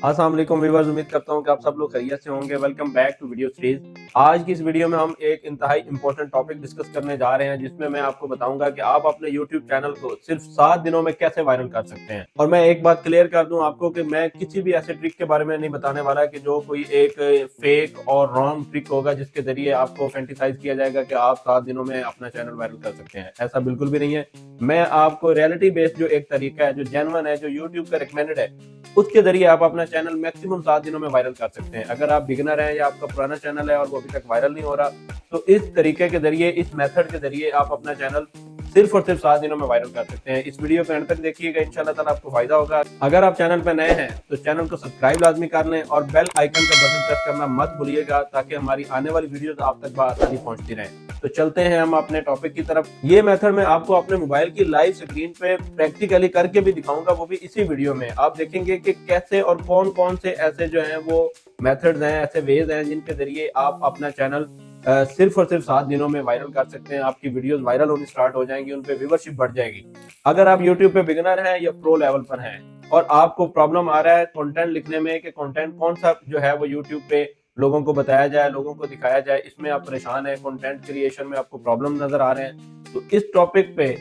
अस्सलाम वालेकुम व्यूअर्स, उम्मीद करता हूं कि आप सब लोग खैरियत से होंगे। Welcome back to video series. आज की इस वीडियो में हम एक इंतहाई इंपॉर्टेंट टॉपिक डिस्कस करने जा रहे हैं, जिसमें मैं आपको बताऊंगा कि आप अपने YouTube चैनल को सिर्फ 7 दिनों में कैसे वायरल कर सकते हैं। और मैं एक बात क्लियर कर दूं आपको कि मैं किसी भी ऐसे ट्रिक के बारे में नहीं बताने वाला कि जो कोई एक फेक और रॉन्ग ट्रिक होगा जिसके जरिए आपको फैंटिसाइज किया जाएगा कि आप 7 दिनों में अपना चैनल वायरल कर सकते हैं। ऐसा बिल्कुल भी नहीं है। मैं आपको रियलिटी बेस्ड जो एक तरीका है, जो जेन्युइन है, जो YouTube का रिकमेंडेड है, उसके जरिए आप अपना चैनल मैक्सिमम 7 दिनों में वायरल कर सकते हैं। अगर आप बिगिनर हैं या आपका पुराना चैनल है और वो अभी तक वायरल नहीं हो रहा, तो इस तरीके के जरिए, इस मेथड के जरिए आप अपना चैनल सिर्फ और सिर्फ 7 दिनों में वायरल कर सकते हैं। इस वीडियो को एंड तक देखिएगा, इंशाल्लाह ताला आपको फायदा होगा। अगर आप चैनल पे नए हैं तो चैनल को सब्सक्राइब लाजमी कर लें और बेल आइकन का बटन प्रेस करना मत भूलिएगा, ताकि हमारी आने वाली वीडियोस आप तक बआसानी पहुंचती रहें। तो चलते हैं हम अपने टॉपिक की तरफ। ये मेथड मैं आपको अपने मोबाइल की लाइव स्क्रीन पे प्रैक्टिकली करके भी दिखाऊंगा, वो भी इसी वीडियो में। आप देखेंगे कि कैसे और कौन कौन से ऐसे जो हैं वो मेथड्स हैं, ऐसे वेज हैं जिनके जरिए आप अपना चैनल सिर्फ और सिर्फ 7 दिनों में वायरल कर सकते हैं। आपकी वीडियोस वायरल होनी स्टार्ट हो जाएंगी, उन पे व्यूवरशिप बढ़ जाएगी। अगर आप यूट्यूब पे बिगिनर हैं या प्रो लेवल पर हैं और आपको प्रॉब्लम आ रहा है कंटेंट लिखने में कि कंटेंट कौन सा जो है वो यूट्यूब पे लोगों को बताया जाए, लोगों को दिखाया जाए, इसमें आप परेशान हैं, कंटेंट क्रिएशन में आपको प्रॉब्लम नजर आ रहे हैं, तो इस टॉपिक पे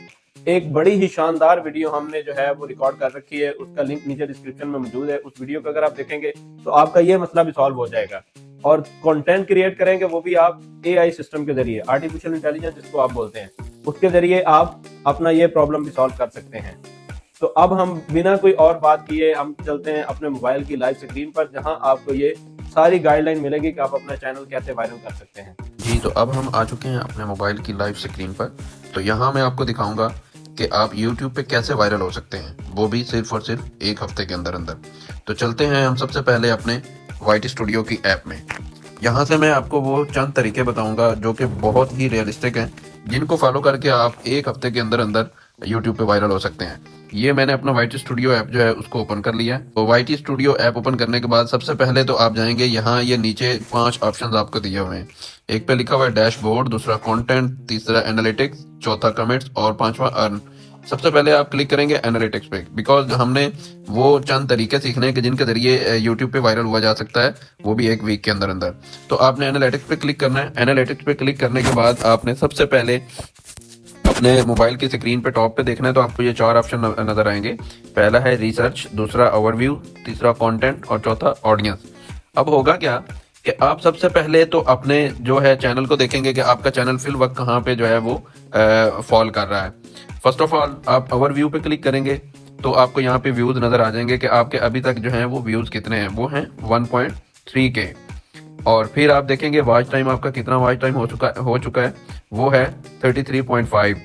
एक बड़ी ही शानदार वीडियो हमने जो है वो रिकॉर्ड कर रखी है। उसका लिंक नीचे डिस्क्रिप्शन में मौजूद है। उस वीडियो को अगर आप देखेंगे तो आपका ये मसला भी सॉल्व हो जाएगा। और कंटेंट क्रिएट करेंगे वो भी आप एआई सिस्टम के जरिए, आर्टिफिशियल इंटेलिजेंस जिसको आप बोलते हैं, उसके जरिए आप अपना ये प्रॉब्लम भी सॉल्व कर सकते हैं। तो अब हम बिना कोई और बात किए हम चलते हैं अपने मोबाइल की लाइव स्क्रीन पर, जहां आपको ये सारी गाइडलाइन मिलेगी कि आप अपना चैनल कैसे वायरल कर सकते हैं। जी, तो अब हम आ चुके हैं अपने मोबाइल की लाइव स्क्रीन पर। तो यहाँ मैं आपको दिखाऊंगा कि आप YouTube पे कैसे वायरल हो सकते हैं, वो भी सिर्फ और सिर्फ एक हफ्ते के अंदर अंदर। तो चलते हैं हम सबसे पहले अपने वाईटी स्टूडियो की ऐप में। यहाँ से मैं आपको वो चंद तरीके बताऊंगा जो कि बहुत ही रियलिस्टिक हैं, जिनको फॉलो करके आप एक हफ्ते के अंदर अंदर यूट्यूब पे वायरल हो सकते हैं। ये मैंने अपना वाईटी स्टूडियो ऐप जो है उसको ओपन कर लिया है। तो वाईटी स्टूडियो ऐप ओपन करने के बाद सबसे पहले तो आप जाएंगे, यहाँ ये नीचे 5 ऑप्शंस आपको दिए हुए हैं। एक पे लिखा हुआ है डैशबोर्ड, दूसरा कंटेंट, तीसरा एनालिटिक्स, चौथा कमेंट्स और पांचवा अर्न। सबसे पहले आप क्लिक करेंगे एनालिटिक्स पे, बिकॉज हमने वो चंद तरीके सीखने हैं कि जिनके जरिए यूट्यूब पे वायरल हुआ जा सकता है, वो भी एक वीक के अंदर अंदर। तो आपने एनालिटिक्स पे क्लिक करना है। एनालिटिक्स पे क्लिक करने के बाद आपने सबसे पहले अपने मोबाइल की स्क्रीन पे टॉप पे देखना है, तो आपको ये 4 ऑप्शन नजर आएंगे। पहला है रिसर्च, दूसरा ओवरव्यू, तीसरा कंटेंट और चौथा ऑडियंस। अब होगा क्या कि आप सबसे पहले तो अपने जो है चैनल को देखेंगे कि आपका चैनल फिल वक्त कहाँ पे जो है वो फॉल कर रहा है। फर्स्ट ऑफ ऑल आप ओवरव्यू पे क्लिक करेंगे तो आपको यहाँ पे व्यूज नजर आ जाएंगे कि आपके अभी तक जो है वो व्यूज कितने हैं, वो हैं 1.3 के। और फिर आप देखेंगे वॉच टाइम आपका कितना वॉच टाइम हो चुका है, वो है 33.5।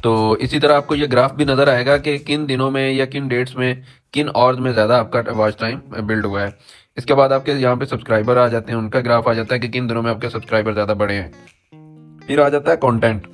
तो इसी तरह आपको ये ग्राफ भी नजर आएगा कि किन दिनों में या किन डेट्स में, किन आवर्स में ज्यादा आपका वॉच टाइम बिल्ड हुआ है। इसके बाद आपके यहाँ पे सब्सक्राइबर आ जाते हैं, उनका ग्राफ आ जाता है कि किन दिनों में आपके सब्सक्राइबर ज्यादा बढ़े हैं। फिर आ जाता है कंटेंट।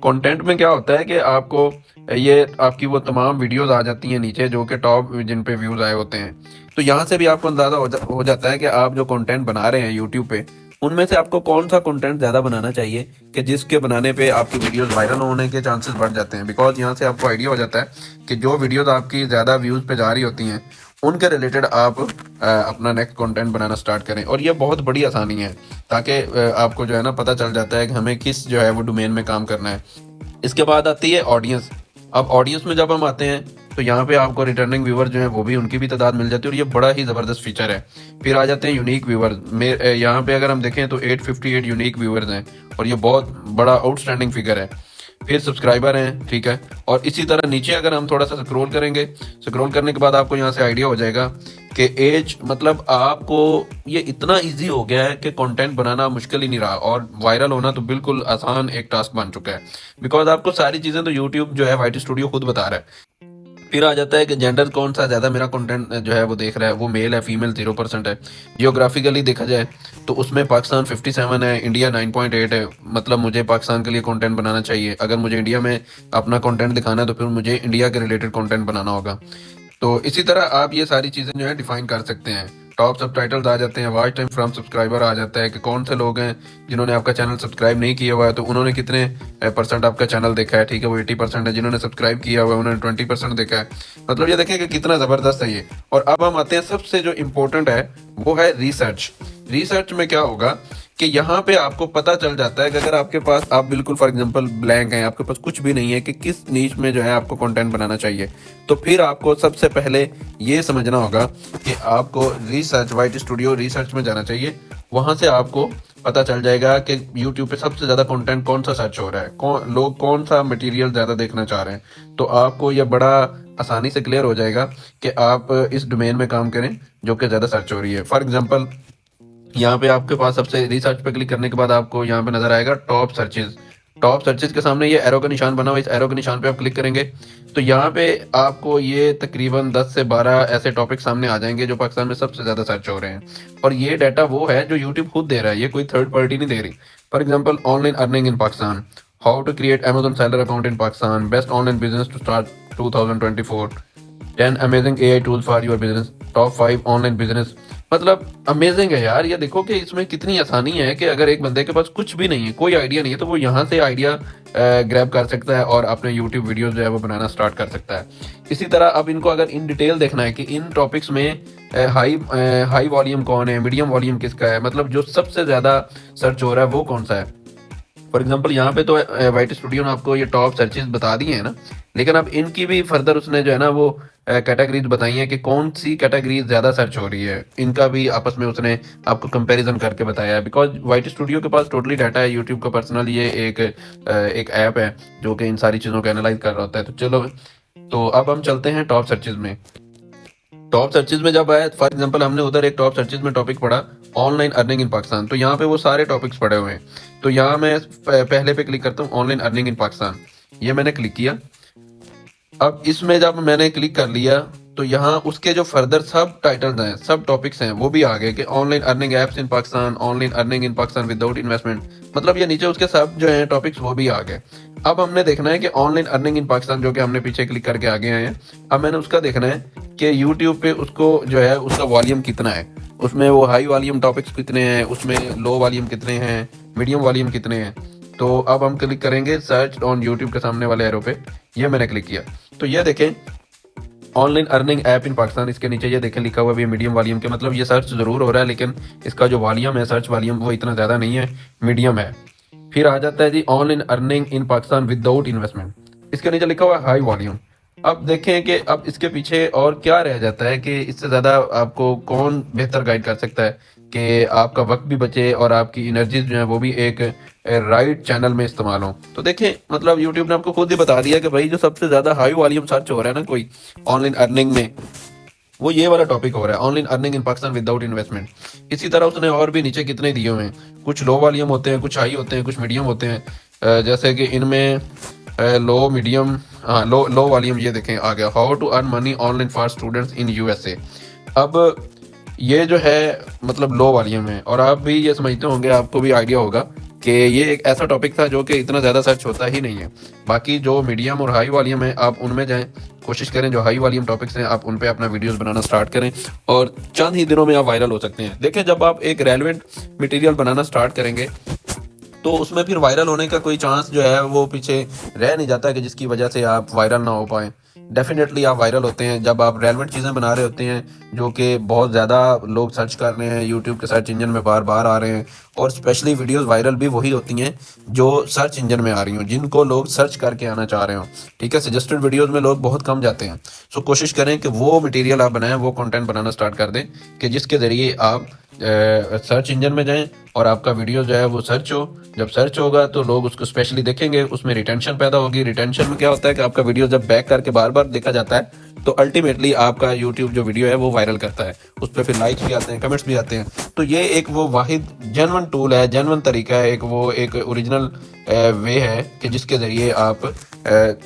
कंटेंट में क्या होता है कि आपको ये आपकी वो तमाम वीडियोस आ जाती हैं नीचे, जो कि टॉप जिन पे व्यूज आए होते हैं। तो यहाँ से भी आपको अंदाजा हो जाता है कि आप जो कंटेंट बना रहे हैं यूट्यूब पे, उनमें से आपको कौन सा कंटेंट ज्यादा बनाना चाहिए कि जिसके बनाने पे आपकी वीडियोस वायरल होने के चांसेस बढ़ जाते हैं। बिकॉज यहाँ से आपको आइडिया हो जाता है कि जो वीडियोस आपकी ज्यादा व्यूज पे जा रही होती हैं, उनके रिलेटेड आप अपना नेक्स्ट कंटेंट बनाना स्टार्ट करें। और ये बहुत बड़ी आसानी है, ताकि आपको जो है ना पता चल जाता है कि हमें किस जो है वो डोमेन में काम करना है। इसके बाद आती है ऑडियंस। अब ऑडियंस में जब हम आते हैं तो यहाँ पे आपको रिटर्निंग व्यूवर जो है वो भी, उनकी भी तादाद मिल जाती है, और ये बड़ा ही ज़बरदस्त फीचर है। फिर आ जाते हैं यूनिक व्यूवर। यहाँ पे अगर हम देखें तो 858 यूनिक व्यूवर्स हैं, और ये बहुत बड़ा आउटस्टैंडिंग फिगर है। फिर सब्सक्राइबर हैं, ठीक है। और इसी तरह नीचे अगर हम थोड़ा सा स्क्रॉल करेंगे, स्क्रॉल करने के बाद आपको यहाँ से आइडिया हो जाएगा कि एज, मतलब आपको ये इतना इजी हो गया है कि कंटेंट बनाना मुश्किल ही नहीं रहा, और वायरल होना तो बिल्कुल आसान एक टास्क बन चुका है। बिकॉज आपको सारी चीज़ें तो यूट्यूब जो है वाईटी स्टूडियो खुद बता रहा है। फिर आ जाता है कि जेंडर कौन सा ज़्यादा मेरा कंटेंट जो है वो देख रहा है, वो मेल है, फीमेल 0% है। जियोग्राफिकली देखा जाए तो उसमें पाकिस्तान 57 है, इंडिया 9.8 है। मतलब मुझे पाकिस्तान के लिए कंटेंट बनाना चाहिए। अगर मुझे इंडिया में अपना कंटेंट दिखाना है तो फिर मुझे इंडिया के रिलेटेड कंटेंट बनाना होगा। तो इसी तरह आप ये सारी चीज़ें जो है डिफाइन कर सकते हैं। टॉप सबटाइटल्स आ जाते हैं, वॉच टाइम फ्रॉम सब्सक्राइबर आ जाता है कि कौन से लोग हैं जिन्होंने आपका चैनल सब्सक्राइब नहीं किया हुआ है, तो उन्होंने कितने परसेंट आपका चैनल देखा है। ठीक है, वो 80% है, जिन्होंने सब्सक्राइब किया हुआ है उन्होंने 20% देखा है। मतलब ये देखें कि कितना ज़बरदस्त है ये। और अब हम आते हैं सबसे जो इम्पोर्टेंट है वो है रिसर्च। रिसर्च में क्या होगा कि यहाँ पे आपको पता चल जाता है कि अगर आपके पास, आप बिल्कुल फॉर एग्जांपल ब्लैंक हैं, आपके पास कुछ भी नहीं है कि किस नीश में जो है आपको कंटेंट बनाना चाहिए, तो फिर आपको सबसे पहले ये समझना होगा कि आपको रिसर्च, वाइट स्टूडियो रिसर्च में जाना चाहिए। वहाँ से आपको पता चल जाएगा कि यूट्यूब पे सबसे ज़्यादा कंटेंट कौन सा सर्च हो रहा है, लोग कौन सा मटेरियल ज़्यादा देखना चाह रहे हैं। तो आपको यह बड़ा आसानी से क्लियर हो जाएगा कि आप इस डोमेन में काम करें जो कि ज़्यादा सर्च हो रही है। फॉर एग्जांपल यहाँ पे आपके पास सबसे रिसर्च पे क्लिक करने के बाद आपको यहाँ पे नजर आएगा टॉप सर्चेज। टॉप सर्चेज के सामने ये एरो का निशान बना हुआ है, इस एरो के निशान पे आप क्लिक करेंगे तो यहाँ पे आपको ये तकरीबन 10 से 12 ऐसे टॉपिक सामने आ जाएंगे जो पाकिस्तान में सबसे ज्यादा सर्च हो रहे हैं। और ये डाटा वो है जो यूट्यूब खुद दे रहा है, ये कोई थर्ड पार्टी नहीं दे रही। For example online earning in Pakistan, how to create Amazon seller account in Pakistan, best online business to start 2024, 10 amazing AI tools for your business, top 5 online business. मतलब अमेजिंग है यार। ये देखो कि इसमें कितनी आसानी है कि अगर एक बंदे के पास कुछ भी नहीं है, कोई आइडिया नहीं है, तो वो यहाँ से आइडिया ग्रैब कर सकता है और अपने यूट्यूब वीडियोस जो है वो बनाना स्टार्ट कर सकता है। इसी तरह अब इनको अगर इन डिटेल देखना है कि इन टॉपिक्स में हाई वॉल्यूम कौन है, मीडियम वॉल्यूम किसका है, मतलब जो सबसे ज़्यादा सर्च हो रहा है वो कौन सा है। फॉर एग्जाम्पल यहाँ पे तो वाइट स्टूडियो ने आपको ये टॉप सर्चेज बता दी है ना, लेकिन अब इनकी भी फर्दर उसने जो है ना वो कैटेगरीज बताई हैं कि कौन सी कैटेगरीज ज़्यादा सर्च हो रही है, इनका भी आपस में उसने आपको कंपैरिजन करके बताया है। बिकॉज वाइट स्टूडियो के पास टोटली डाटा है, यूट्यूब का पर्सनल ये एक ऐप है जो कि इन सारी चीज़ों को एनालाइज कर रहा होता है। तो चलो, तो अब हम चलते हैं टॉप सर्चेज में। टॉप सर्चेज में जब आया, फॉर एग्जांपल हमने उधर एक टॉप सर्चेज में टॉपिक पढ़ा ऑनलाइन अर्निंग इन पाकिस्तान, तो यहाँ पे वो सारे टॉपिक्स पड़े हुए हैं। तो यहाँ मैं पहले पे क्लिक करता हूँ ऑनलाइन अर्निंग इन पाकिस्तान, ये मैंने क्लिक किया। अब इसमें जब मैंने क्लिक कर लिया तो यहाँ उसके जो फर्दर सब टाइटल्स हैं, सब टॉपिक्स हैं, वो भी आ गए कि online earning apps in Pakistan, online earning in Pakistan without investment. मतलब ये नीचे उसके सब जो हैं टॉपिक्स वो भी आ गए। अब हमने देखना है कि ऑनलाइन अर्निंग इन पाकिस्तान जो कि हमने पीछे क्लिक करके आगे आए हैं, अब मैंने उसका देखना है कि यूट्यूब पे उसको जो है उसका वॉल्यूम कितना है, उसमें वो हाई वॉल्यूम टॉपिक्स कितने हैं, उसमें लो वॉल्यूम कितने हैं, मीडियम वॉल्यूम कितने हैं। तो अब हम क्लिक करेंगे सर्च ऑन यूट्यूब के सामने वाले एरो पे, ये मैंने क्लिक किया तो ये देखें ऑनलाइन अर्निंग ऐप इन पाकिस्तान, इसके नीचे ये देखें लिखा हुआ है मीडियम वॉल्यूम के, मतलब ये सर्च जरूर हो रहा है लेकिन इसका जो वॉल्यूम है, सर्च वॉल्यूम, वो इतना ज़्यादा नहीं है, मीडियम है। फिर आ जाता है जी online earning in Pakistan without investment, इसके नीचे लिखा हुआ है हाई वॉल्यूम। अब देखें कि अब इसके पीछे और क्या रह जाता है कि इससे ज़्यादा आपको कौन बेहतर गाइड कर सकता है कि आपका वक्त भी बचे और आपकी एनर्जी जो है वो भी एक राइट चैनल में इस्तेमाल हो। तो देखें, मतलब यूट्यूब ने आपको खुद ही बता दिया कि भाई जो सबसे ज़्यादा हाई वॉल्यूम सर्च हो रहा है ना कोई ऑनलाइन अर्निंग में, वो ये वाला टॉपिक हो रहा है online earning in Pakistan without investment. इसी तरह उसने और भी नीचे कितने दिए हुए हैं, कुछ लो वॉल्यूम होते हैं, कुछ हाई होते हैं, कुछ मीडियम होते हैं। जैसे कि इनमें लो मीडियम, हाँ लो वॉल्यूम, ये देखें आ गया how to earn money online for students in USA। अब ये जो है मतलब लो वॉल्यूम है, और आप भी ये समझते होंगे, आपको भी आइडिया होगा कि ये एक ऐसा टॉपिक था जो कि इतना ज़्यादा सर्च होता ही नहीं है। बाकी जो मीडियम और हाई वॉल्यूम है आप उनमें जाएं, कोशिश करें जो हाई वॉल्यूम टॉपिक्स हैं आप उन पे अपना वीडियोस बनाना स्टार्ट करें और चंद ही दिनों में आप वायरल हो सकते हैं। देखें, जब आप एक रेलेवेंट मटेरियल बनाना स्टार्ट करेंगे तो उसमें फिर वायरल होने का कोई चांस जो है वो पीछे रह नहीं जाता कि जिसकी वजह से आप वायरल ना हो पाएँ। डेफिनेटली आप वायरल होते हैं जब आप रेलेवेंट चीज़ें बना रहे होते हैं जो कि बहुत ज़्यादा लोग सर्च कर रहे हैं, यूट्यूब के सर्च इंजन में बार बार आ रहे हैं। और स्पेशली वीडियोस वायरल भी वही होती हैं जो सर्च इंजन में आ रही हों, जिनको लोग सर्च करके आना चाह रहे हो। ठीक है, सजेस्टेड वीडियोस में लोग बहुत कम जाते हैं। सो कोशिश करें कि वो मटेरियल आप बनाएं, वो कंटेंट बनाना स्टार्ट कर दें कि जिसके ज़रिए आप सर्च इंजन में जाएं और आपका वीडियो जो है वो सर्च हो। जब सर्च होगा तो लोग उसको स्पेशली देखेंगे, उसमें रिटेंशन पैदा होगी। रिटेंशन में क्या होता है कि आपका वीडियो जब बैक करके बार बार देखा जाता है तो अल्टीमेटली आपका यूट्यूब जो वीडियो है वो वायरल करता है, उस पर फिर लाइक्स भी आते हैं, कमेंट्स भी आते हैं। तो ये एक वो वाहिद जेन्युइन टूल है, जेन्युइन तरीका है, एक ओरिजिनल वे है कि जिसके ज़रिए आप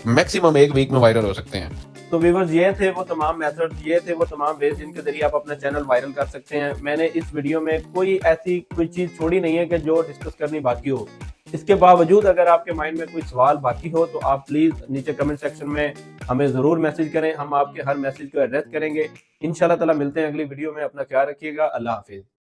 मैक्सिमम एक वीक में वायरल हो सकते हैं। तो व्यूअर्स, ये थे वो तमाम मेथड्स, ये थे वो तमाम वेज जिनके जरिए आप अपना चैनल वायरल कर सकते हैं। मैंने इस वीडियो में कोई ऐसी कोई चीज़ छोड़ी नहीं है कि जो डिस्कस करनी बाकी हो। इसके बावजूद अगर आपके माइंड में कोई सवाल बाकी हो तो आप प्लीज नीचे कमेंट सेक्शन में हमें जरूर मैसेज करें, हम आपके हर मैसेज को एड्रेस करेंगे। इंशाल्लाह ताला मिलते हैं अगली वीडियो में। अपना ख्याल रखिएगा। अल्लाह हाफिज।